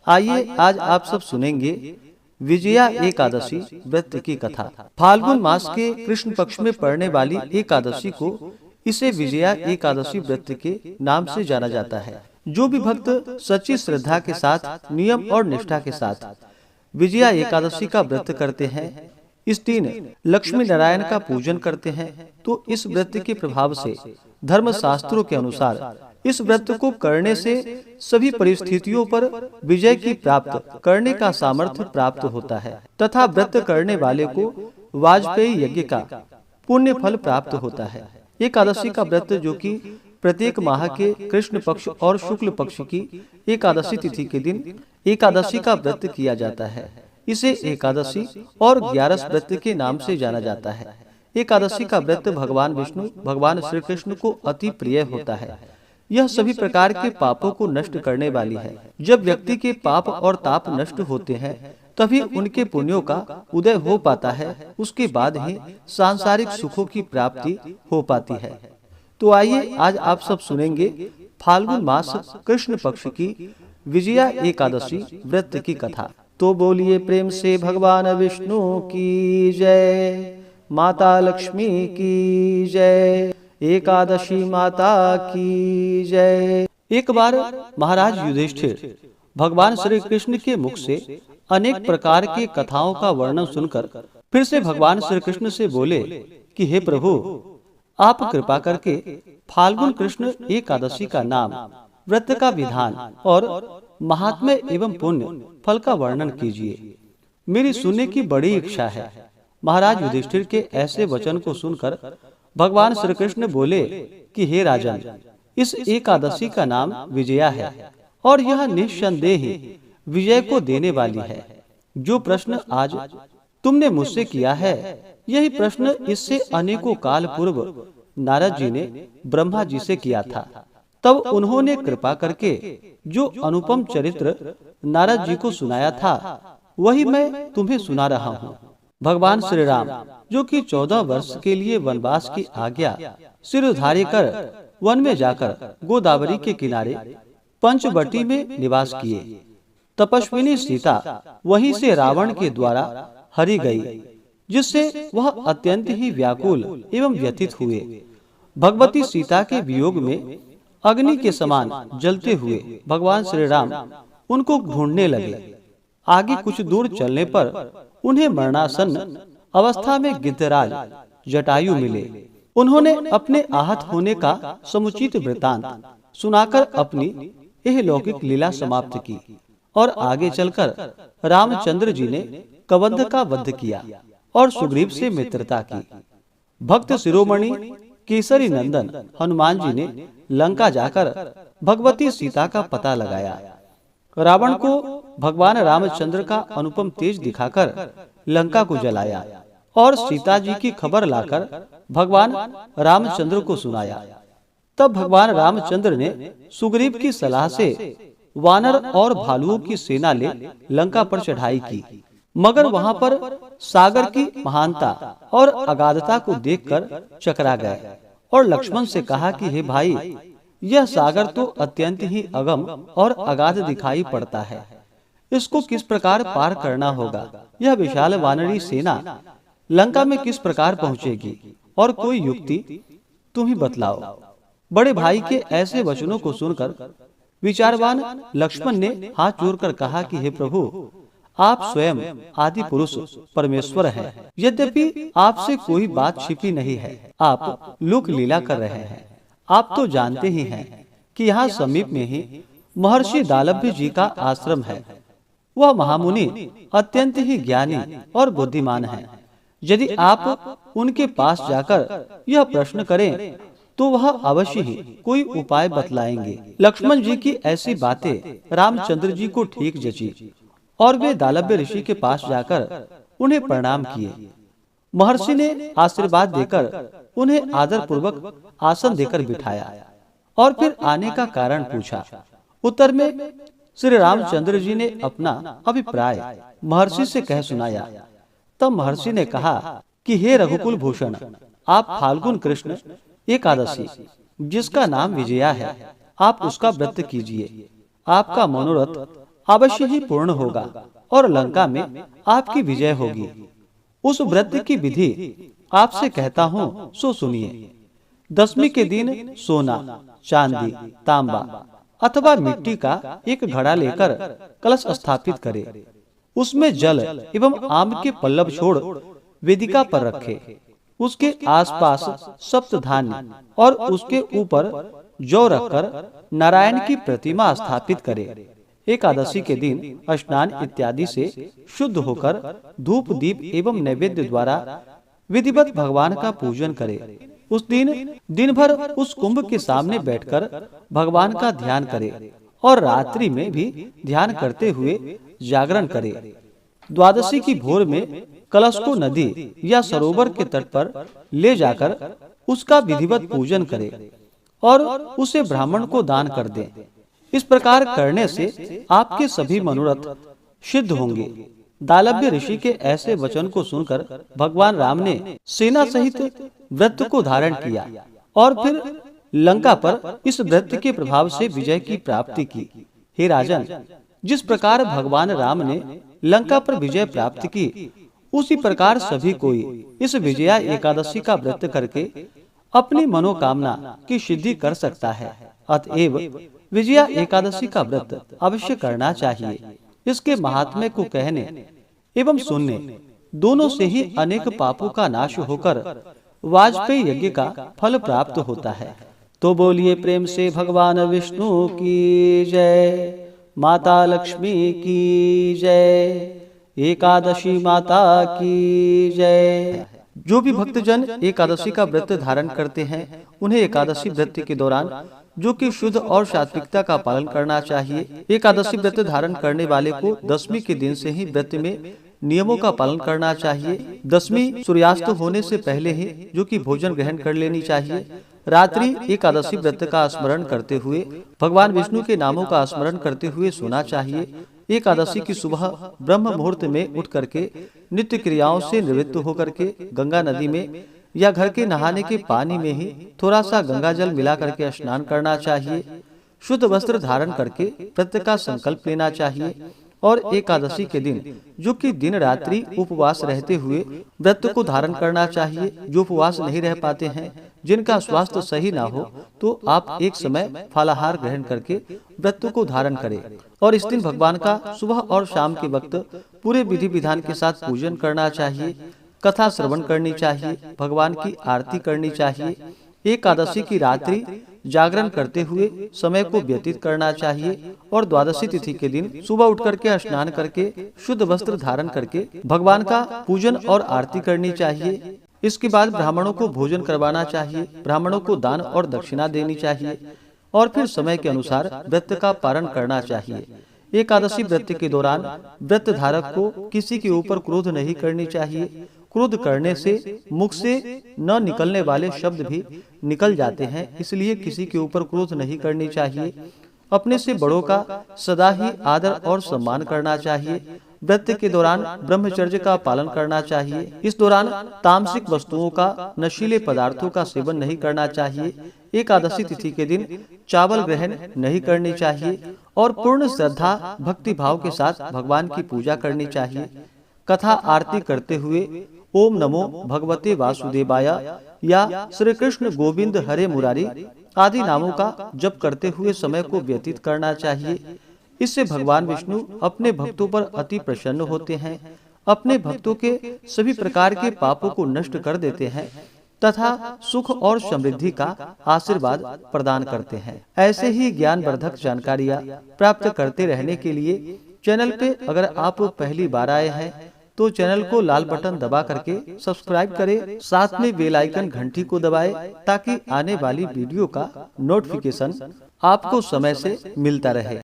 आइए आज आप सब सुनेंगे विजया एकादशी व्रत की कथा। फाल्गुन मास के कृष्ण पक्ष में पड़ने वाली एकादशी को इसे विजया एकादशी व्रत के नाम से जाना जाता है। जो भी भक्त सच्ची श्रद्धा के साथ, नियम और निष्ठा के साथ विजया एकादशी का व्रत करते हैं, इस दिन लक्ष्मी नारायण का पूजन करते हैं, तो इस व्रत के प्रभाव से धर्म शास्त्रों के अनुसार इस व्रत को करने से सभी परिस्थितियों पर विजय की प्राप्त करने का सामर्थ्य प्राप्त होता है तथा व्रत करने वाले को वाजपेयी यज्ञ का पुण्य फल प्राप्त होता है। एकादशी का व्रत, जो कि प्रत्येक माह के कृष्ण पक्ष और शुक्ल पक्ष की एकादशी तिथि के दिन एकादशी का व्रत किया जाता है, इसे एकादशी और 11 व्रत के नाम से जाना जाता है। एकादशी का व्रत भगवान विष्णु, भगवान श्री कृष्ण को अति प्रिय होता है। यह सभी प्रकार के पापों को नष्ट करने वाली है। जब व्यक्ति के पाप और ताप नष्ट होते हैं, तभी उनके पुण्यों का उदय हो पाता है। उसके बाद ही सांसारिक सुखों की प्राप्ति हो पाती है। तो आइए आज आप सब सुनेंगे फाल्गुन मास कृष्ण पक्ष की विजया एकादशी व्रत की कथा। तो बोलिए प्रेम से भगवान विष्णु की जय, माता लक्ष्मी की जय, एकादशी माता की जय। एक बार महाराज युधिष्ठिर भगवान श्री कृष्ण के मुख से अनेक प्रकार के कथाओं का वर्णन सुनकर फिर से भगवान श्री कृष्ण से बोले कि हे प्रभु, आप कृपा करके फाल्गुन कृष्ण एकादशी का नाम, व्रत का विधान और महात्म्य एवं पुण्य फल का वर्णन कीजिए। मेरी सुनने की बड़ी इच्छा है। महाराज युधिष्ठिर के ऐसे वचन को सुनकर भगवान श्री कृष्ण बोले कि हे राजन, इस एकादशी का नाम विजया है और यह निस्संदेह विजय को देने वाली है। जो प्रश्न आज तुमने मुझसे किया है, यही प्रश्न इससे अनेकों काल पूर्व नारद जी ने ब्रह्मा जी से किया था। तब उन्होंने कृपा करके जो अनुपम चरित्र नारद जी को सुनाया था, वही मैं तुम्हें सुना रहा हूँ। भगवान श्री राम, जो कि 14 वर्ष के लिए वनवास की आज्ञा सिर धारे कर वन में जाकर गोदावरी के किनारे पंचवटी में निवास किए, तपस्विनी सीता वहीं से रावण के द्वारा हरी गई, जिससे वह अत्यंत ही व्याकुल एवं व्यथित हुए। भगवती सीता के वियोग में अग्नि के समान जलते हुए भगवान श्री राम उनको ढूंढने लगे। आगे कुछ दूर चलने पर उन्हें मरणासन्न अवस्था में गिद्धराज जटायु मिले। उन्होंने अपने आहत होने का समुचित वृतांत सुनाकर अपनी यह लौकिक लीला समाप्त की और आगे चलकर रामचंद्र जी ने कबंध का वध किया और सुग्रीव से मित्रता की। भक्त शिरोमणि केसरी नंदन हनुमान जी ने लंका जाकर भगवती सीता का पता लगाया। रावण को भगवान रामचंद्र का अनुपम तेज दिखाकर लंका को जलाया और सीता जी की खबर लाकर भगवान रामचंद्र को सुनाया। तब भगवान रामचंद्र ने सुग्रीव की सलाह से वानर और भालुओं की सेना ले लंका पर चढ़ाई की, मगर वहां पर सागर की महानता और अगाधता को देखकर चकरा गए और लक्ष्मण से कहा कि हे भाई, यह सागर तो अत्यंत ही अगम और अगाध दिखाई पड़ता है। इसको किस प्रकार पार करना होगा? यह विशाल वानरी सेना लंका में किस प्रकार पहुंचेगी? और कोई युक्ति तुम ही बतलाओ। बड़े भाई के ऐसे वचनों को सुनकर विचारवान लक्ष्मण ने हाथ जोड़कर कहा कि हे प्रभु, आप स्वयं आदि पुरुष परमेश्वर हैं। यद्यपि आपसे कोई बात छिपी नहीं है, आप लोक लीला कर रहे हैं। आप तो जानते ही हैं कि यहाँ समीप में ही महर्षि दालभ्य जी का आश्रम है। वह महामुनि अत्यंत ही ज्ञानी और बुद्धिमान हैं। यदि आप उनके पास जाकर यह प्रश्न करें, तो वह अवश्य ही कोई उपाय बतलाएंगे। लक्ष्मण जी की ऐसी बातें रामचंद्र जी को ठीक जची और वे दालभ्य ऋषि के पास जाकर उन्हें प्रणाम किए। महर्षि ने आशीर्वाद देकर उन्हें आदर पूर्वक आसन देकर बिठाया और फिर आने का कारण पूछा। उत्तर में श्री रामचंद्र जी ने अपना अभिप्राय महर्षि से कह सुनाया। तब महर्षि ने कहा कि हे रघुकुल भूषण, आप फाल्गुन कृष्ण एकादशी, जिसका नाम विजया है, आप उसका व्रत कीजिए। आपका मनोरथ अवश्य ही पूर्ण होगा और लंका में आपकी विजय होगी। उस व्रत की विधि आपसे कहता हूँ, सो सुनिए। दशमी के दिन सोना, चांदी, तांबा अथवा मिट्टी का एक घड़ा लेकर कलश स्थापित करे। उसमें जल एवं आम के पल्लव छोड़ वेदिका पर रखे। उसके आसपास सप्तधान्य और उसके ऊपर जौ रखकर नारायण की प्रतिमा स्थापित करे। एकादशी के दिन स्नान इत्यादि से शुद्ध होकर धूप दीप एवं नैवेद्य द्वारा विधिवत भगवान का पूजन करे। उस दिन भर उस कुंभ के सामने बैठकर भगवान का ध्यान करे और रात्रि में भी ध्यान करते हुए जागरण करे। द्वादशी की भोर में कलश को नदी या सरोवर के तट पर ले जाकर उसका विधिवत पूजन करे और उसे ब्राह्मण को दान कर दे। इस प्रकार करने से आपके सभी मनोरथ सिद्ध होंगे। दालभ्य ऋषि के ऐसे वचन को सुनकर भगवान राम ने सेना सहित व्रत को धारण किया और फिर लंका पर इस व्रत के प्रभाव से विजय की प्राप्ति की। हे राजन, जिस प्रकार भगवान राम ने लंका पर विजय प्राप्त की, उसी प्रकार सभी कोई इस विजया एकादशी का व्रत करके अपनी मनोकामना की सिद्धि कर सकता है। अतएव विजया एकादशी का व्रत अवश्य करना चाहिए। इसके महात्म्य को कहने एवं सुनने दोनों से ही अनेक पापों का नाश होकर वाजपेयी यज्ञ का फल प्राप्त होता है। तो बोलिए प्रेम से भगवान विष्णु की जय, माता लक्ष्मी की जय, एकादशी माता की जय। जो भी भक्तजन एकादशी का व्रत धारण करते हैं, उन्हें एकादशी व्रत के दौरान जो कि शुद्ध और सात्विकता का पालन करना चाहिए। एकादशी व्रत धारण करने वाले को दशमी के दिन से ही व्रत में नियमों का पालन करना चाहिए। दशमी सूर्यास्त होने से पहले ही जो कि भोजन ग्रहण कर लेनी चाहिए। रात्रि एकादशी व्रत का स्मरण करते हुए भगवान विष्णु के नामों का स्मरण करते हुए सोना चाहिए। एकादशी की सुबह ब्रह्म मुहूर्त में उठ करके नित्य क्रियाओं से निवृत्त होकर के गंगा नदी में या घर के नहाने के पानी में ही थोड़ा सा गंगा जल मिला करके स्नान करना चाहिए। शुद्ध वस्त्र धारण करके व्रत का संकल्प लेना चाहिए और एकादशी के दिन जो कि दिन रात्रि उपवास रहते हुए व्रत को धारण करना चाहिए। जो उपवास नहीं रह पाते हैं, जिनका स्वास्थ्य सही ना हो, तो आप एक समय फलाहार ग्रहण करके व्रत को धारण करें और इस दिन भगवान का सुबह और शाम के वक्त पूरे विधि विधान के साथ पूजन करना चाहिए। कथा श्रवण करनी चाहिए, भगवान की आरती करनी चाहिए। एकादशी की रात्रि जागरण करते हुए समय को व्यतीत करना चाहिए और द्वादशी तिथि के दिन सुबह उठ करके स्नान करके शुद्ध वस्त्र धारण करके भगवान का पूजन और आरती करनी चाहिए। इसके बाद ब्राह्मणों को भोजन करवाना चाहिए, ब्राह्मणों को दान और दक्षिणा देनी चाहिए और फिर समय के अनुसार व्रत का पारण करना चाहिए। एकादशी व्रत के दौरान व्रत धारक को किसी के ऊपर क्रोध नहीं करनी चाहिए। क्रोध करने से मुख से न निकलने वाले शब्द भी निकल जाते हैं, इसलिए किसी के ऊपर क्रोध नहीं करनी चाहिए। अपने से बड़ों का सदा ही आदर और सम्मान करना चाहिए। व्रत के दौरान ब्रह्मचर्य का पालन करना चाहिए। इस दौरान तामसिक वस्तुओं का, नशीले पदार्थों का सेवन नहीं करना चाहिए। एकादशी तिथि के दिन चावल ग्रहण नहीं करनी चाहिए और पूर्ण श्रद्धा भक्ति भाव के साथ भगवान की पूजा करनी चाहिए। कथा आरती करते हुए ओम नमो भगवते वासुदेवाय या श्री कृष्ण गोविंद हरे मुरारी आदि नामों का जप करते हुए समय को व्यतीत करना चाहिए। इससे भगवान विष्णु अपने भक्तों पर अति प्रसन्न होते हैं, अपने भक्तों के सभी प्रकार के पापों को नष्ट कर देते हैं तथा सुख और समृद्धि का आशीर्वाद प्रदान करते हैं। ऐसे ही ज्ञानवर्धक जानकारियाँ प्राप्त करते रहने के लिए चैनल पे अगर आप पहली बार आए हैं तो चैनल को लाल बटन दबा करके सब्सक्राइब करें, साथ में बेल आइकन घंटी को दबाएं ताकि आने वाली वीडियो का नोटिफिकेशन आपको समय से मिलता रहे।